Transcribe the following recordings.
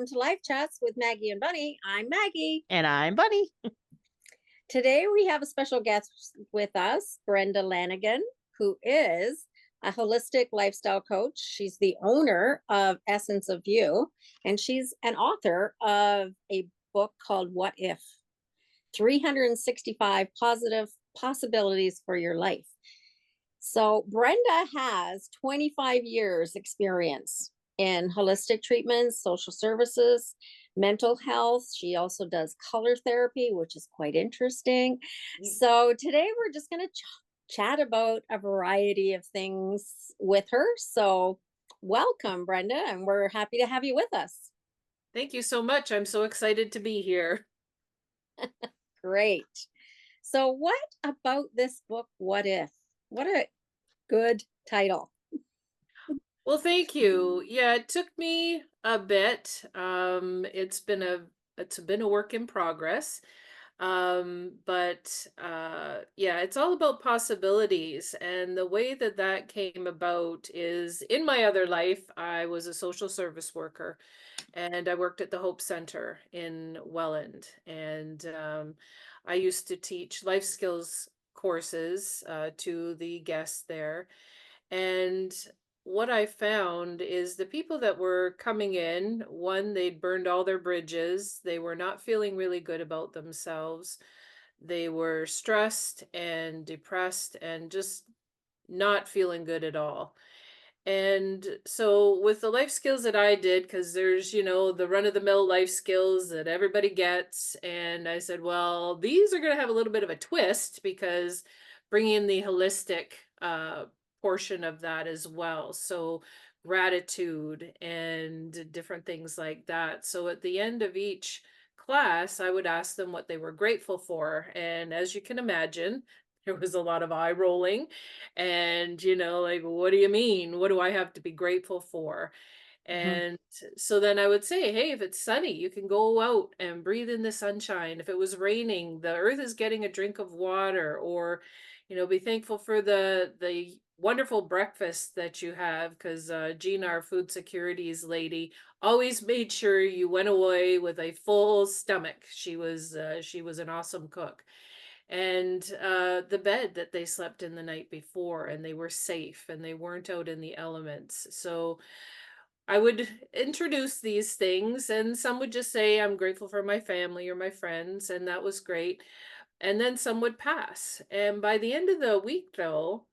welcome to Life Chats with Maggie and Bunny. I'm Maggie. And I'm Bunny. Today we have a special guest with us, Brenda Lanigan, who is a holistic lifestyle coach. She's the owner of Essence of You, and she's an author of a book called What If? 365 Positive Possibilities for Your Life. So Brenda has 25 years experience in holistic treatments, social services, mental health. She also does color therapy, which is quite interesting. So today we're just going to chat about a variety of things with her. So welcome, Brenda, and we're happy to have you with us. Thank you so much. I'm so excited to be here. Great. So what about this book, What If? What a good title. Well, thank you. Yeah, it took me a bit. It's been a work in progress. But yeah, it's all about possibilities. And the way that that came about is in my other life, I was a social service worker and I worked at the Hope Center in Welland. And I used to teach life skills courses to the guests there. And what I found is the people that were coming in, one, they'd burned all their bridges. They were not feeling really good about themselves. They were stressed and depressed and just not feeling good at all. And so with the life skills that I did, because there's, the run-of-the-mill life skills that everybody gets. And I said, well, these are going to have a little bit of a twist because bringing in the holistic portion of that as well. So gratitude and different things like that. So at the end of each class, I would ask them what they were grateful for. And as you can imagine, there was a lot of eye rolling and, like, what do you mean? What do I have to be grateful for? Mhm. And so then I would say, hey, if it's sunny, you can go out and breathe in the sunshine. If it was raining, the earth is getting a drink of water, or, be thankful for the wonderful breakfast that you have, because Gina, our food securities lady, always made sure you went away with a full stomach. She was an awesome cook. And the bed that they slept in the night before, and they were safe and they weren't out in the elements. So I would introduce these things, and some would just say, I'm grateful for my family or my friends, and that was great. And then some would pass. And by the end of the week, though,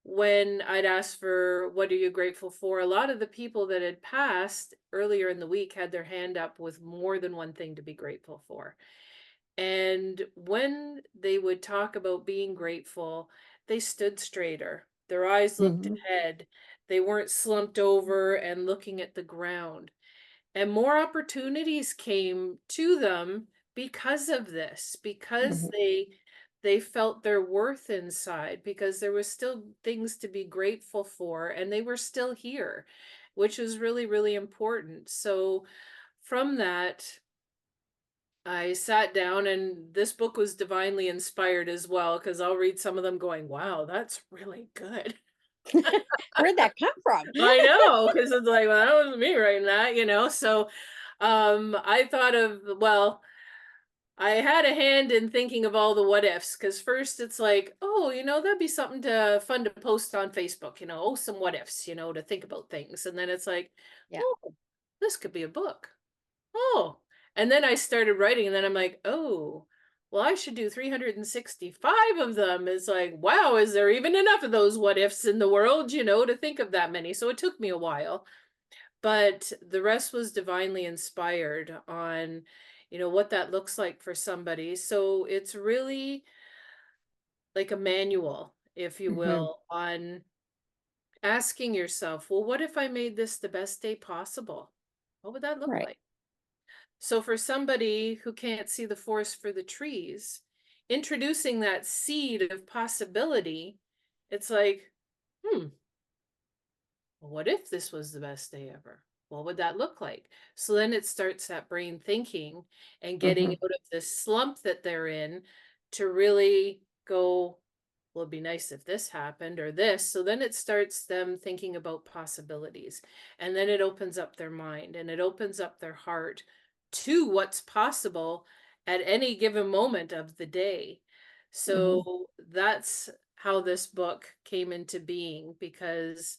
when I'd ask for what are you grateful for, a lot of the people that had passed earlier in the week had their hand up with more than one thing to be grateful for. And when they would talk about being grateful, they stood straighter. Their eyes looked Mhm. ahead. They weren't slumped over and looking at the ground. And more opportunities came to them because of this, because Mhm. they felt their worth inside, because there was still things to be grateful for, and they were still here, which was really, really important. So from that, I sat down, and this book was divinely inspired as well, because I'll read some of them going, wow, that's really good. Where'd that come from? I know, because it's like, well, that was me writing that. So I thought of, well, I had a hand in thinking of all the what ifs, because first it's like, oh, that'd be something to fun to post on Facebook, oh, some what ifs, to think about things. And then it's like, Yeah. oh, this could be a book. Oh, and then I started writing, and then I'm like, oh, well, I should do 365 of them. It's like, wow, is there even enough of those what ifs in the world, to think of that many? So it took me a while, but the rest was divinely inspired on, what that looks like for somebody. So it's really like a manual, if you Mhm. will, on asking yourself, well, what if I made this the best day possible? What would that look Right. like? So for somebody who can't see the forest for the trees, introducing that seed of possibility, it's like, hmm, what if this was the best day ever? What would that look like? So then it starts that brain thinking and getting Mhm. out of this slump that they're in to really go, well, it'd be nice if this happened or this. So then it starts them thinking about possibilities. And then it opens up their mind and it opens up their heart to what's possible at any given moment of the day. Mhm. So that's how this book came into being, because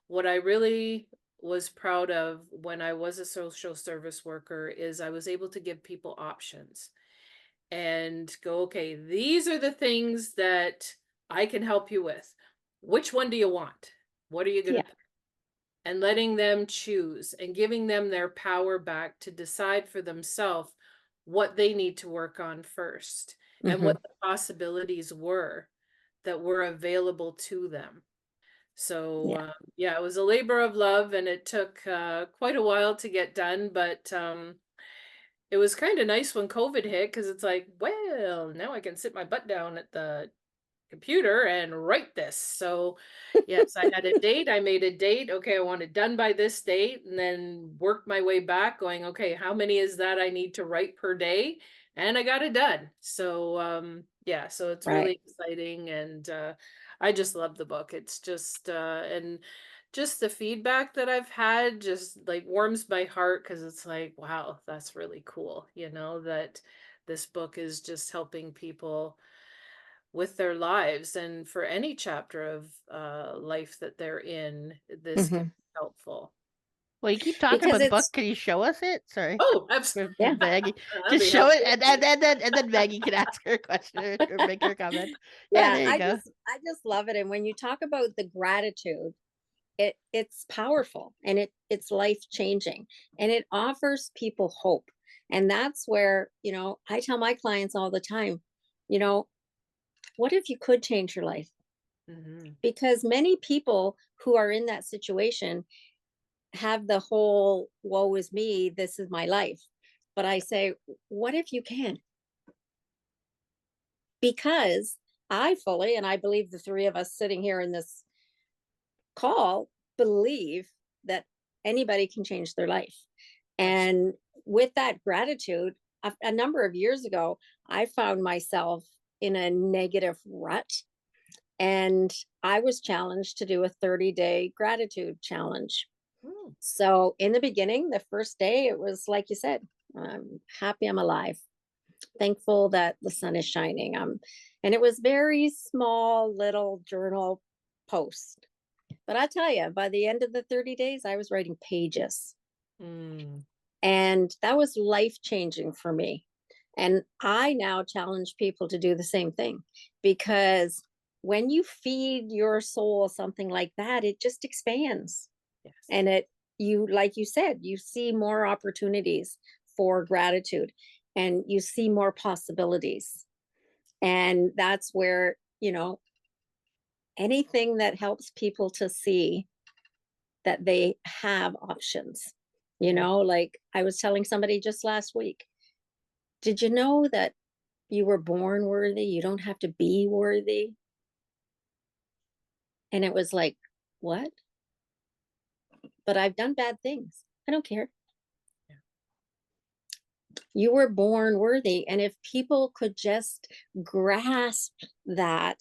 what I really was proud of when I was a social service worker is I was able to give people options and go, okay, these are the things that I can help you with. Which one do you want? What are you going to Yeah. pick? And letting them choose and giving them their power back to decide for themselves what they need to work on first and Mhm. what the possibilities were that were available to them. So, Yeah. yeah, it was a labor of love and it took quite a while to get done, but it was kind of nice when COVID hit because it's like, well, now I can sit my butt down at the computer and write this. So, yes, I had a date. I made a date. Okay, I want it done by this date, and then worked my way back, going, okay, how many is that I need to write per day? And I got it done. So, yeah, so it's Right. really exciting, and I just love the book. It's just and just the feedback that I've had just like warms my heart because it's like, wow, that's really cool, that this book is just helping people with their lives, and for any chapter of life that they're in, this can Mhm. be helpful. Well, you keep talking Because about the book. it's Can you show us it? Sorry. Oh, yeah. Maggie, I'll just be show it, happy and then Maggie can ask her question or make her comment. Yeah, Yeah, there you go. I just love it. And when you talk about the gratitude, it's powerful and it's life changing and it offers people hope. And that's where, I tell my clients all the time, you know, what if you could change your life? hmm Because many people who are in that situation have the whole woe is me, this is my life. But I say, what if you can? Because I fully, and I believe the three of us sitting here in this call believe that anybody can change their life. Absolutely. And with that gratitude, a number of years ago, I found myself in a negative rut. And I was challenged to do a 30-day gratitude challenge. Mm, So, in the beginning, the first day, it was like you said, I'm happy I'm alive, thankful that the sun is shining. And it was very small little journal post. But I tell you, by the end of the 30 days, I was writing pages. mm, And that was life changing for me. And I now challenge people to do the same thing because when you feed your soul something like that, it just expands. yes. And like you said, you see more opportunities for gratitude and you see more possibilities. And that's where, anything that helps people to see that they have options. Mm, Like I was telling somebody just last week, did you know that you were born worthy? You don't have to be worthy. And it was like, what? But I've done bad things. I don't care. yeah. You were born worthy. And if people could just grasp that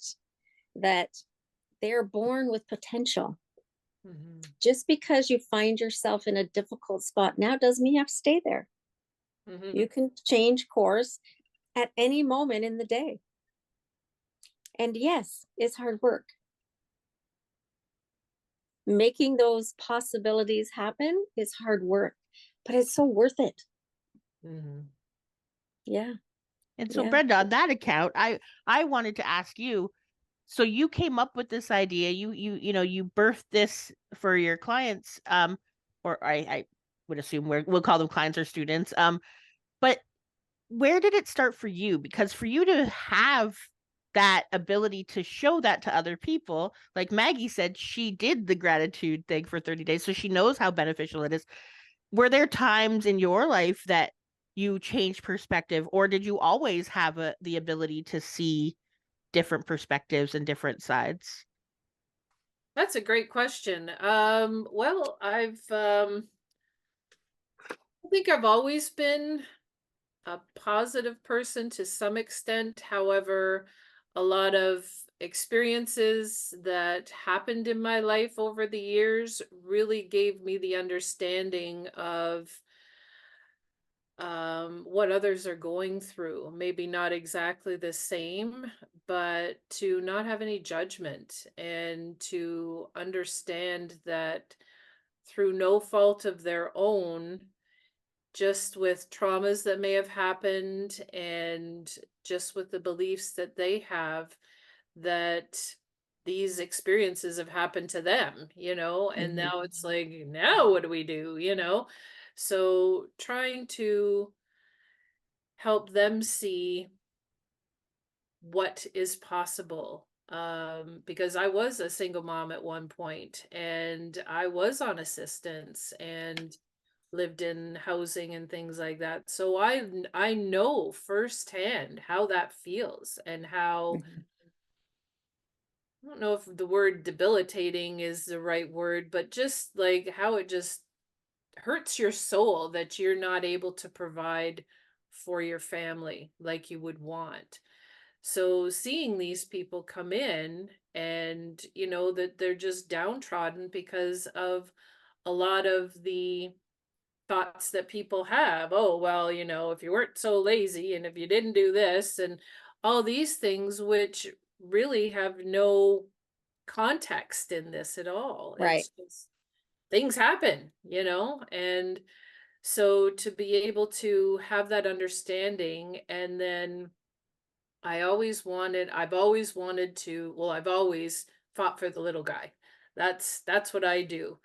they're born with potential. hmm Just because you find yourself in a difficult spot now doesn't mean you have to stay there. hmm You can change course at any moment in the day. And yes, it's hard work. Making those possibilities happen is hard work, but it's so worth it. hmm Yeah. And so, Yeah. Brenda, on that account, I wanted to ask you. So you came up with this idea. You birthed this for your clients. Or I would assume we'll call them clients or students. But where did it start for you? Because for you to have that ability to show that to other people, like Maggie said, she did the gratitude thing for 30 days, so she knows how beneficial it is. Were there times in your life that you changed perspective, or did you always have the ability to see different perspectives and different sides? That's a great question. Well, I think I've always been a positive person to some extent. However, a lot of experiences that happened in my life over the years really gave me the understanding of what others are going through. Maybe not exactly the same, but to not have any judgment and to understand that through no fault of their own, just with traumas that may have happened and just with the beliefs that they have, that these experiences have happened to them, and Mhm. now it's like, now what do we do, So trying to help them see what is possible. Because I was a single mom at one point and I was on assistance and lived in housing and things like that. So I know firsthand how that feels and how, Mhm. I don't know if the word debilitating is the right word, but just like how it just hurts your soul that you're not able to provide for your family like you would want. So seeing these people come in and, that they're just downtrodden because of a lot of the thoughts that people have. Oh, well, if you weren't so lazy and if you didn't do this and all these things, which really have no context in this at all. Right. It's just things happen, and so to be able to have that understanding. And then I've always wanted to, well, I've always fought for the little guy. That's what I do.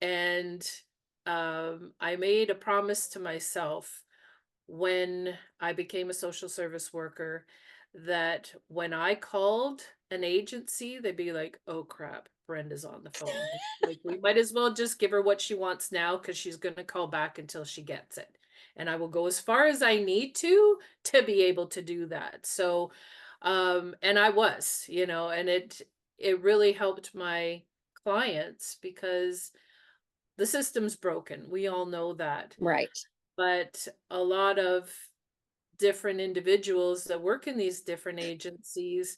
And I made a promise to myself when I became a social service worker that when I called an agency, they'd be like, "Oh crap, Brenda's on the phone. Like we might as well just give her what she wants now because she's going to call back until she gets it." And I will go as far as I need to be able to do that. So, and I was, and it really helped my clients because the system's broken. We all know that. Right. But a lot of different individuals that work in these different agencies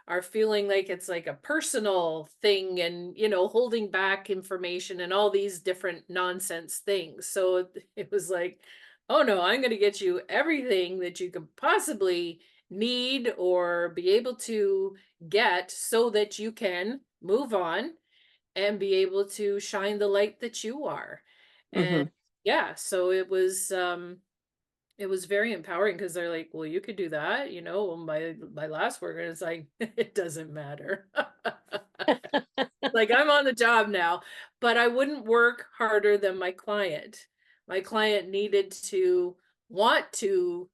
are feeling like it's like a personal thing and, holding back information and all these different nonsense things. So it was like, oh no, I'm going to get you everything that you could possibly need or be able to get so that you can move on and be able to shine the light that you are. And Mhm. yeah, so it was very empowering because they're like, well, you could do that, my last worker. And it's like, it doesn't matter. Like I'm on the job now, but I wouldn't work harder than my client. My client needed to want to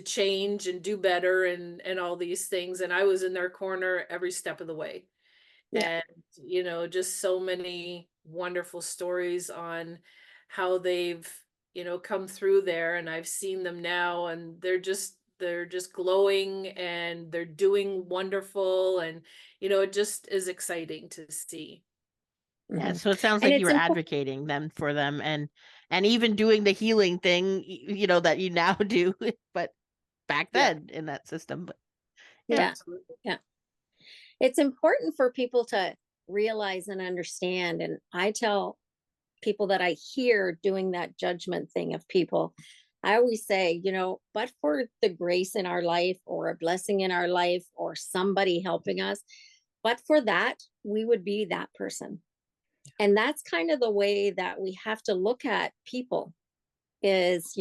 change and do better and all these things. And I was in their corner every step of the way. Yeah. And just so many wonderful stories on how they've come through there. And I've seen them now and they're just glowing and they're doing wonderful. And it just is exciting to see. Yeah, Mhm. so it sounds And like you it's were important. advocating them for them and even doing the healing thing, that you now do, but back Yeah, then in that system. But yeah. Yeah. absolutely. Yeah. It's important for people to realize and understand. And I tell people that I hear doing that judgment thing of people, I always say, but for the grace in our life or a blessing in our life or somebody helping us, but for that, we would be that person. And that's kind of the way that we have to look at people is,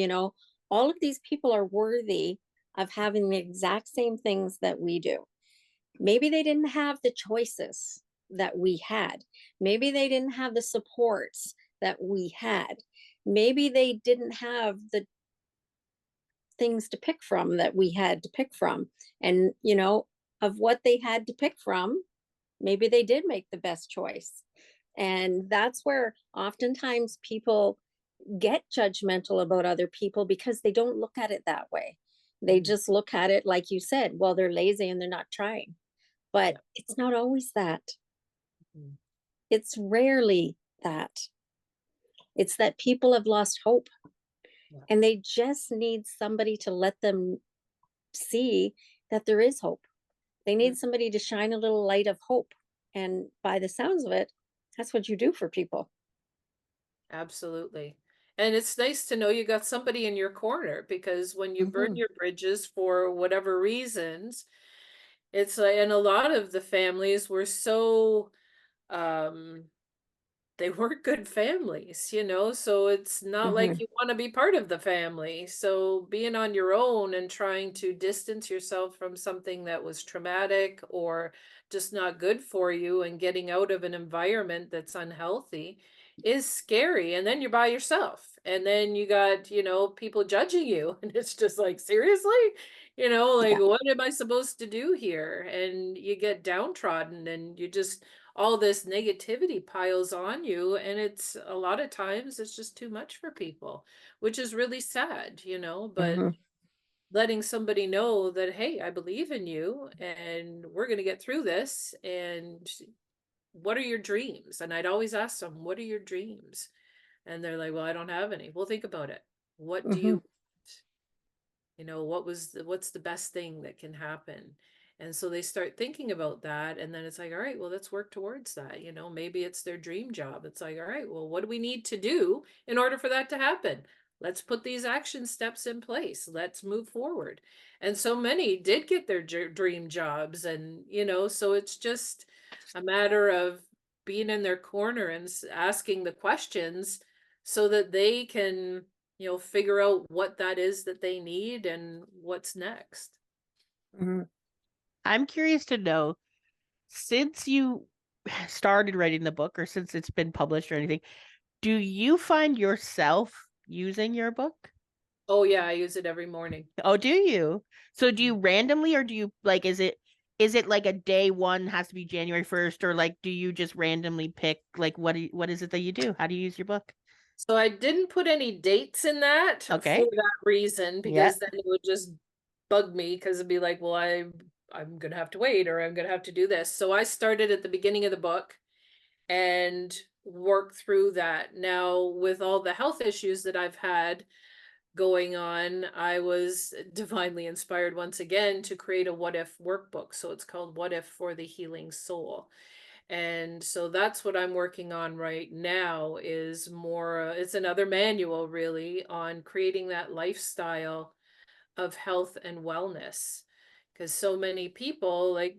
all of these people are worthy of having the exact same things that we do. Maybe they didn't have the choices that we had. Maybe they didn't have the supports that we had. Maybe they didn't have the things to pick from that we had to pick from. And, of what they had to pick from, maybe they did make the best choice. And that's where oftentimes people get judgmental about other people because they don't look at it that way. They Mhm. just look at it, like you said, well, they're lazy and they're not trying. But Yeah. it's not always that. Mhm. It's rarely that. It's that people have lost hope Yeah. and they just need somebody to let them see that there is hope. They need somebody to shine a little light of hope. And by the sounds of it, that's what you do for people. Absolutely. And it's nice to know you got somebody in your corner, because when you burn your bridges for whatever reasons, it's like, and a lot of the families were so, um, they weren't good families, so it's not like Hmm. you want to be part of the family. So being on your own and trying to distance yourself from something that was traumatic or just not good for you, and getting out of an environment that's unhealthy is scary. And then you're by yourself, and then you got, people judging you and it's just like, seriously, like, Yeah. what am I supposed to do here? And you get downtrodden, and you just, all this negativity piles on you, and it's a lot of times it's just too much for people, which is really sad, but Hmm. letting somebody know that, hey, I believe in you and we're going to get through this. And what are your dreams? And I'd always ask them, what are your dreams? And they're like, well, I don't have any. Well, think about it. What do Hmm. you, what's the best thing that can happen? And so they start thinking about that, and then it's like, all right, well, let's work towards that. Maybe it's their dream job. It's like, all right, well, what do we need to do in order for that to happen? Let's put these action steps in place. Let's move forward. And so many did get their dream jobs, and so it's just a matter of being in their corner and asking the questions so that they can figure out what that is that they need and what's next. Hmm. I'm curious to know, since you started writing the book or since it's been published or anything, do you find yourself using your book? Oh yeah, I use it every morning. Oh, do you? So do you randomly, or do you like, is it like a day one has to be January 1st, or like do you just randomly pick, like what is it that you do? How do you use your book? So I didn't put any dates in that for Okay. that reason, Yeah. because then it would just bug me, because it'd be like, well, I'm gonna have to wait, or I'm gonna have to do this. So I started at the beginning of the book and worked through that. Now, with all the health issues that I've had going on, I was divinely inspired once again to create a what if workbook. So it's called What If for the Healing Soul. And so that's what I'm working on right now, is more, it's another manual really on creating that lifestyle of health and wellness. Because so many people, like,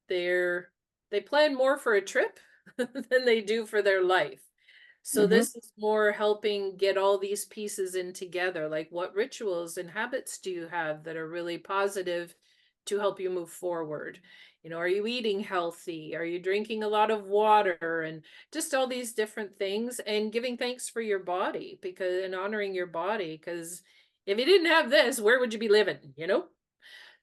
they plan more for a trip than they do for their life. So Hmm. this is more helping get all these pieces in together. Like, what rituals and habits do you have that are really positive to help you move forward? Are you eating healthy? Are you drinking a lot of water? And just all these different things, and giving thanks for your body, because, and honoring your body, because if you didn't have this, where would you be living?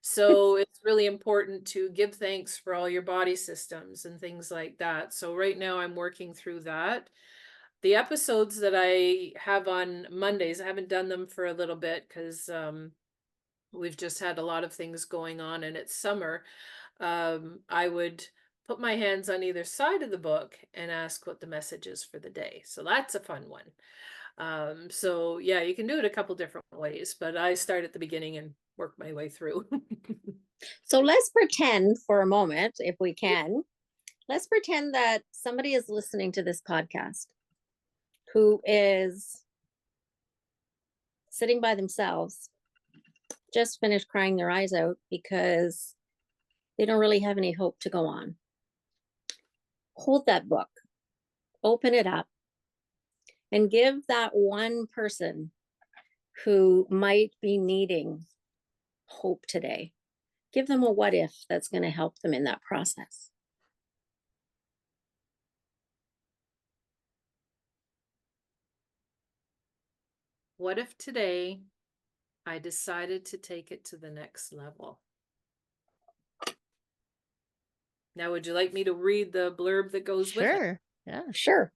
So it's really important to give thanks for all your body systems and things like that. So right now I'm working through that. The episodes that I have on Mondays, I haven't done them for a little bit because we've just had a lot of things going on and it's summer. I would put my hands on either side of the book and ask what the message is for the day. So that's a fun one. So yeah, you can do it a couple different ways, but I start at the beginning and work my way through. So let's pretend for a moment, if we can, let's pretend that somebody is listening to this podcast who is sitting by themselves, just finished crying their eyes out because they don't really have any hope to go on. Hold that book, open it up, and give that one person who might be needing hope today, give them a what if that's going to help them in that process. What if today I decided to take it to the next level? Now, would you like me to read the blurb that goes with it? Sure. Yeah. Sure.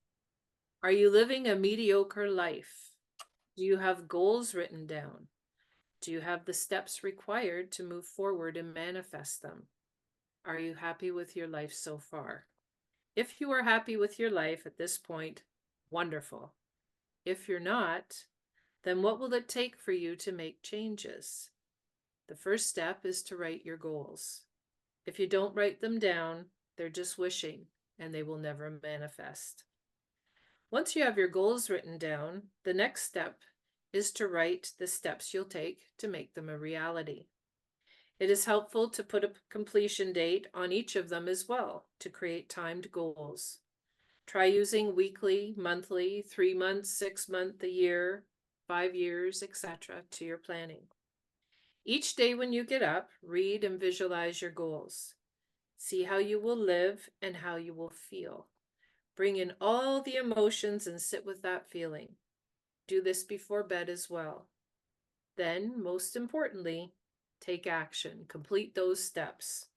Are you living a mediocre life? Do you have goals written down? Do you have the steps required to move forward and manifest them? Are you happy with your life so far? If you are happy with your life at this point, wonderful. If you're not, then what will it take for you to make changes? The first step is to write your goals. If you don't write them down, they're just wishing and they will never manifest. Once you have your goals written down, the next step is to write the steps you'll take to make them a reality. It is helpful to put a completion date on each of them as well to create timed goals. Try using weekly, monthly, 3 months, 6 month, a year, 5 years, etc. to your planning. Each day when you get up, read and visualize your goals. See how you will live and how you will feel. Bring in all the emotions and sit with that feeling. Do this before bed as well. Then, most importantly, take action. Complete those steps.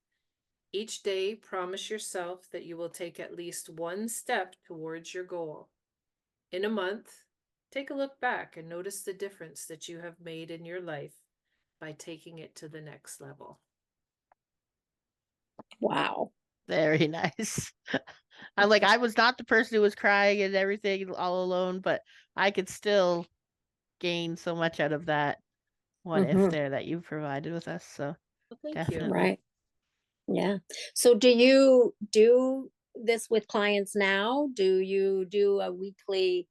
Each day, promise yourself that you will take at least one step towards your goal. In a month, take a look back and notice the difference that you have made in your life by taking it to the next level. Wow. Very nice. I'm like, I was not the person who was crying and everything all alone, but I could still gain so much out of that what if there that you provided with us. So Well, thank you. definitely. Right. Yeah. So do you do this with clients now? Do you do a weekly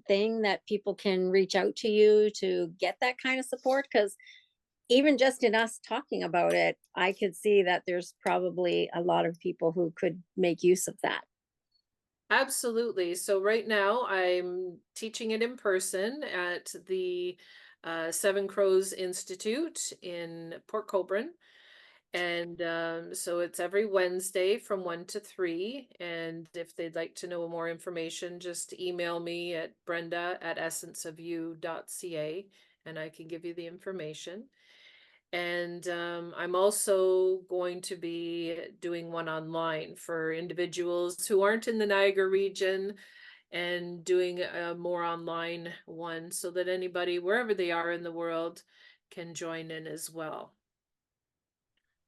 thing that people can reach out to you to get that kind of support? Because even just in us talking about it, I could see that there's probably a lot of people who could make use of that. Absolutely. So right now I'm teaching it in person at the Seven Crows Institute in Port Colborne. And so it's every Wednesday from 1 to 3. And if they'd like to know more information, just email me at brenda@essenceofyou.ca and I can give you the information. And I'm also going to be doing one online for individuals who aren't in the Niagara region and doing a more online one so that anybody, wherever they are in the world, can join in as well.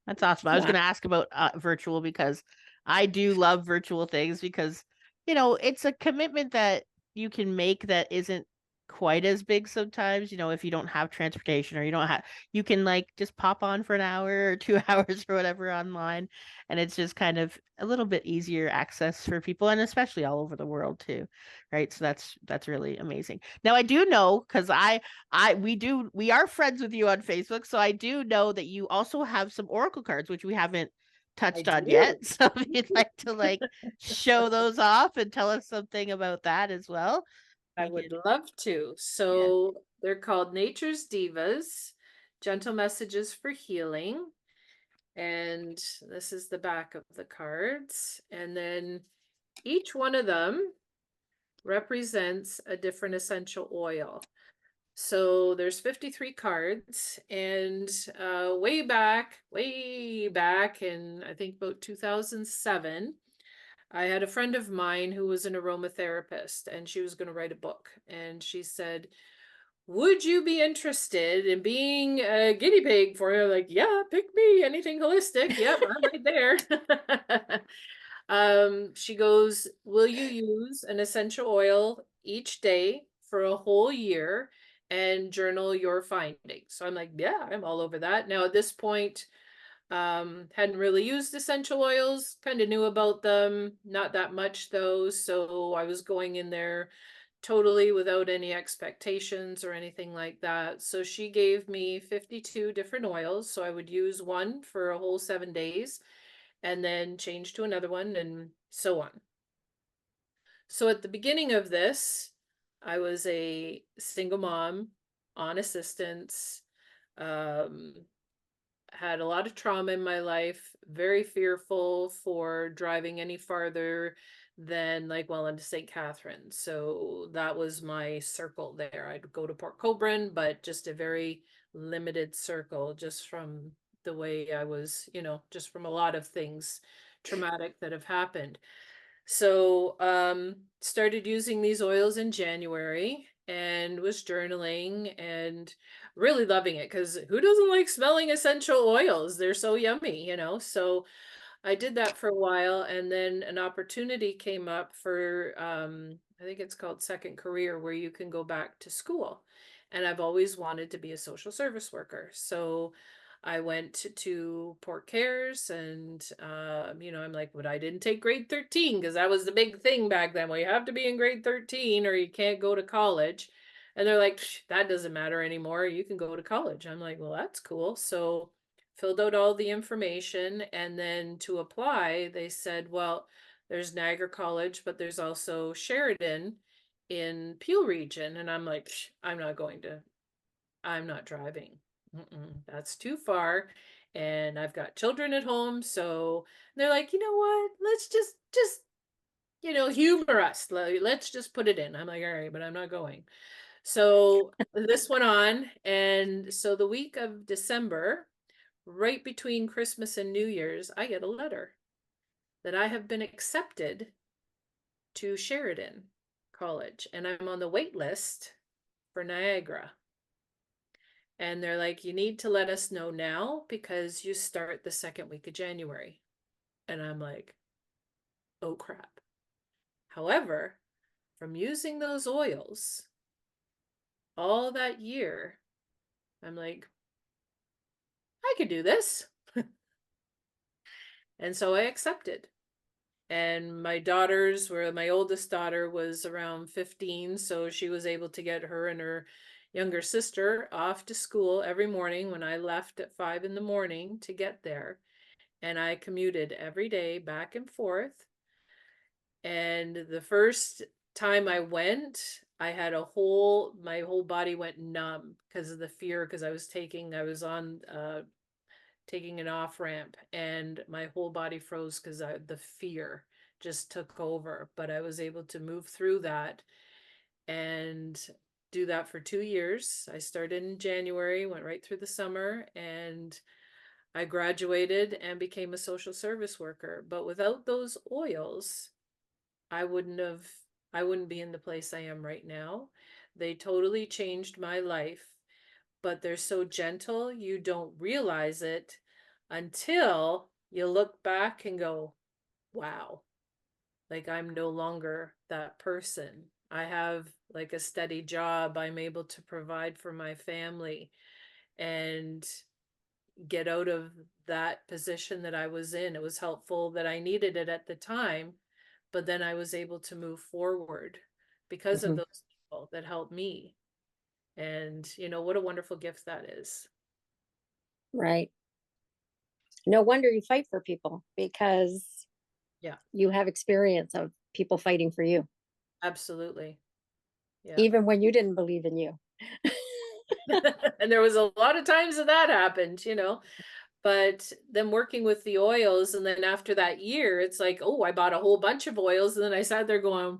That's awesome. I was Wow. going to ask about virtual because I do love virtual things because, you know, it's a commitment that you can make that isn't quite as big sometimes, you know, if you don't have transportation or you don't have, you can like just pop on for an hour or 2 hours or whatever online. And it's just kind of a little bit easier access for people and especially all over the world too. Right. So that's really amazing. Now I do know because we are friends with you on Facebook, so I do know that you also have some oracle cards which we haven't I touched on do. yet. So if you'd like to like show those off and tell us something about that as well, I we would could. love to. Yeah, So they're called Nature's Divas, Gentle Messages for Healing. And this is the back of the cards. And then each one of them represents a different essential oil. So there's 53 cards, and way back in I think about 2007, I had a friend of mine who was an aromatherapist, and she was going to write a book, and she said, "Would you be interested in being a guinea pig for her?" Like, yeah, pick me, anything holistic. Yep, I'm right there. She goes, "Will you use an essential oil each day for a whole year and journal your findings?" So I'm like, yeah, I'm all over that. Now at this point, hadn't really used essential oils, kind of knew about them, not that much though. So I was going in there totally without any expectations or anything like that. So she gave me 52 different oils. So I would use one for a whole 7 days and then change to another one and so on. So at the beginning of this, I was a single mom on assistance, um, had a lot of trauma in my life, very fearful for driving any farther than like well into St. Catharines. So that was my circle there. I'd go to Port Colborne, but just a very limited circle just from the way I was, just from a lot of things traumatic that have happened. So started using these oils in January and was journaling and really loving it because who doesn't like smelling essential oils? They're so yummy. So I did that for a while and then an opportunity came up for I think it's called Second Career where you can go back to school. And I've always wanted to be a social service worker. So I went to Port Cares and, I'm like, but I didn't take grade 13 because that was the big thing back then. Well, you have to be in grade 13 or you can't go to college. And they're like, that doesn't matter anymore. You can go to college. I'm like, well, that's cool. So filled out all the information. And then to apply, they said, well, there's Niagara College, but there's also Sheridan in Peel region. And I'm like, I'm not driving. That's too far. And I've got children at home. So they're like, you know what? Let's just, humor us. Let's just put it in. I'm like, all right, but I'm not going. So this went on. And so the week of December, right between Christmas and New Year's, I get a letter that I have been accepted to Sheridan College and I'm on the wait list for Niagara. And they're like, you need to let us know now because you start the second week of January. And I'm like, oh crap. However, from using those oils all that year, I'm like, I could do this. And so I accepted. And my oldest daughter was around 15, so she was able to get her and her younger sister off to school every morning when I left at 5 in the morning to get there. And I commuted every day back and forth. And the first time I went, I had my whole body went numb because of the fear, because I was on taking an off ramp and my whole body froze because the fear just took over. But I was able to move through that and do that for 2 years. I started in January, went right through the summer, and I graduated and became a social service worker. But without those oils, I wouldn't be in the place I am right now. They totally changed my life, but they're so gentle, you don't realize it until you look back and go, wow, like I'm no longer that person. I have like a steady job. I'm able to provide for my family and get out of that position that I was in. It was helpful that I needed it at the time, but then I was able to move forward because of Mhm. those people that helped me. And what a wonderful gift that is. Right. No wonder you fight for people because Yeah, you have experience of people fighting for you, absolutely. Yeah. even when you didn't believe in you. And there was a lot of times that happened. But then working with the oils, and then after that year, it's like, oh, I bought a whole bunch of oils, and then I sat there going,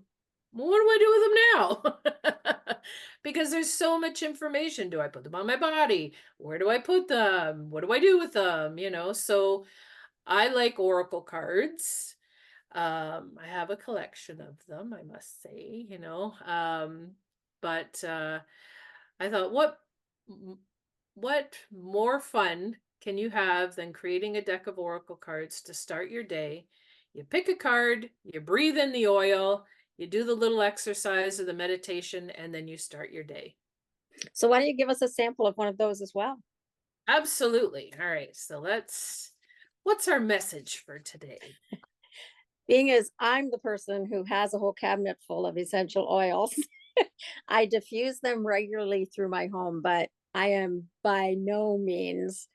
well, what do I do with them now? Because there's so much information. Do I put them on my body? Where do I put them? What do I do with them? So I like oracle cards. I have a collection of them, I must say. But I thought, what more fun can you have than creating a deck of oracle cards to start your day? You pick a card, you breathe in the oil, you do the little exercise or the meditation, and then you start your day. So why don't you give us a sample of one of those as well? Absolutely. All right. So what's our message for today? Being as I'm the person who has a whole cabinet full of essential oils, I diffuse them regularly through my home, but I am by no means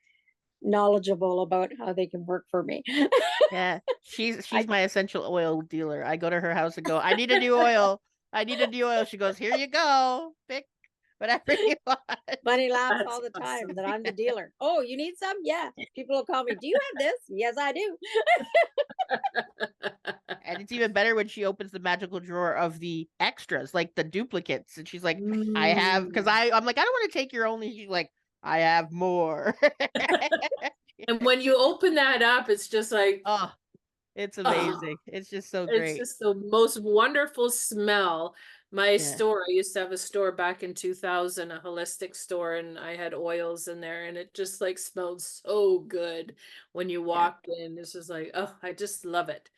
knowledgeable about how they can work for me. Yeah, she's I my essential oil dealer. I go to her house and go, I need a new oil. I need a new oil. She goes, here you go. Pick whatever you want. Bunny laughs That's all the time awesome. that I'm the dealer. Oh, you need some? Yeah. People will call me, do you have this? Yes, I do. And it's even better when she opens the magical drawer of the extras, like the duplicates. And she's like, I have, because Mm. I'm like, I don't want to take your only. She's like, I have more. And when you open that up, it's just like, Oh, it's oh, amazing. It's just so it's great. just the most wonderful smell. My Yeah. store, I used to have a store back in 2000, a holistic store, and I had oils in there, and it just like smelled so good when you Yeah. walked in. It's just like, oh, I just love it.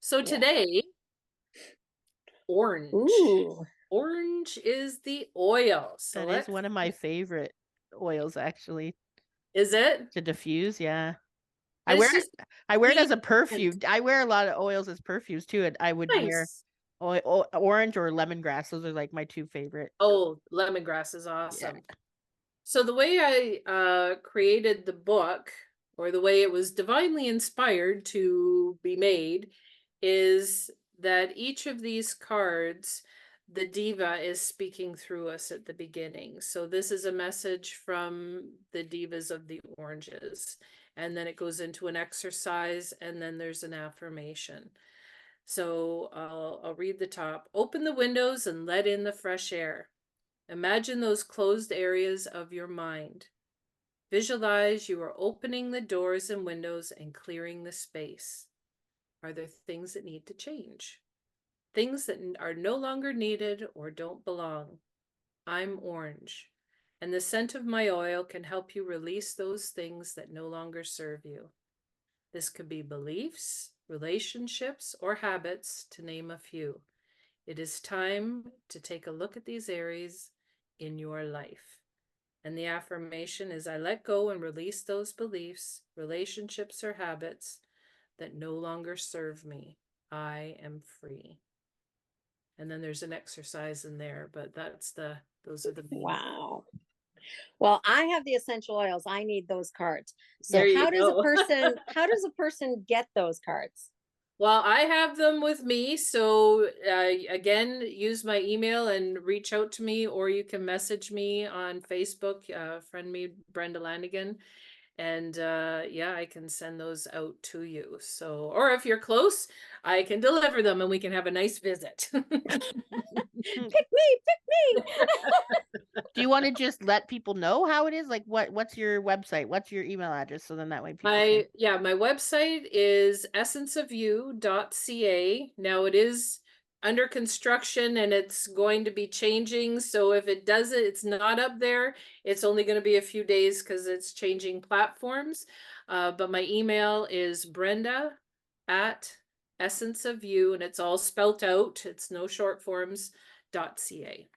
So Yeah. today, orange. Ooh. Orange is the oil. So That is let's one of my favorite oils, actually. Is it? to diffuse. Yeah. I And wear it's just I wear it as a sweet perfume. and I wear a lot of oils as perfumes too, and I would wear nice. orange or lemongrass. Those are like my two favorite. Oh, lemongrass is Yeah. awesome. So the way I created the book, or the way it was divinely inspired to be made, is that each of these cards, the diva is speaking through us at the beginning. So this is a message from the divas of the oranges. And then it goes into an exercise, and then there's an affirmation. So I'll read the top. Open the windows and let in the fresh air. Imagine those closed areas of your mind. Visualize you are opening the doors and windows and clearing the space. Are there things that need to change? Things that are no longer needed or don't belong? I'm orange, and the scent of my oil can help you release those things that no longer serve you. This could be beliefs, relationships, or habits, to name a few. It is time to take a look at these areas in your life. And the affirmation is I let go and release those beliefs, relationships, or habits that no longer serve me. I am free. And then there's an exercise in there, but those are the main. Wow. Well, I have the essential oils. I need those cards. So There you how does a go. how does a person get those cards? Well, I have them with me. So again, use my email and reach out to me, or you can message me on Facebook, friend me, Brenda Lanigan. And yeah, I can send those out to you. So, or if you're close, I can deliver them and we can have a nice visit. Pick me. Do you want to just let people know how it is? Like what's your website? What's your email address? So then that way people can. My website is essenceofyou.ca. Now it is under construction and it's going to be changing. So if it doesn't, it's not up there. It's only going to be a few days because it's changing platforms. But my email is Brenda at essenceofyou, and it's all spelt out. It's no short forms, .ca.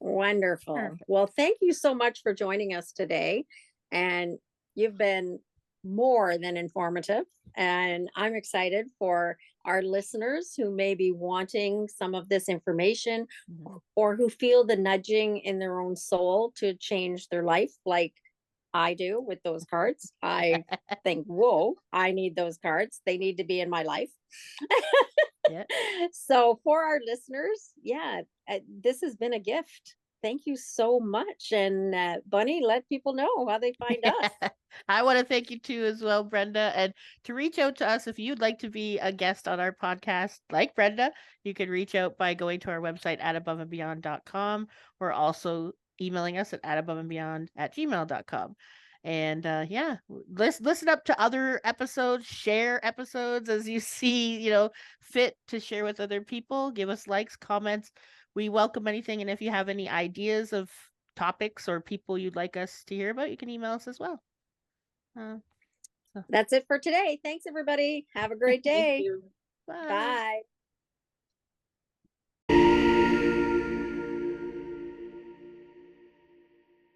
Wonderful. Perfect. Well, thank you so much for joining us today. And you've been more than informative. And I'm excited for our listeners who may be wanting some of this information or who feel the nudging in their own soul to change their life, like I do with those cards. I think, whoa, I need those cards. They need to be in my life. Yeah. So, for our listeners, yeah, this has been a gift. Thank you so much. And Bunny, let people know how they find us. I want to thank you too as well, Brenda. And to reach out to us, if you'd like to be a guest on our podcast, like Brenda, you can reach out by going to our website at aboveandbeyond.com, or also emailing us at aboveandbeyond@gmail.com. And yeah, listen up to other episodes, share episodes as you see, fit to share with other people. Give us likes, comments. We welcome anything. And if you have any ideas of topics or people you'd like us to hear about, you can email us as well. That's it for today. Thanks, everybody. Have a great Thank day. you. Bye. Bye.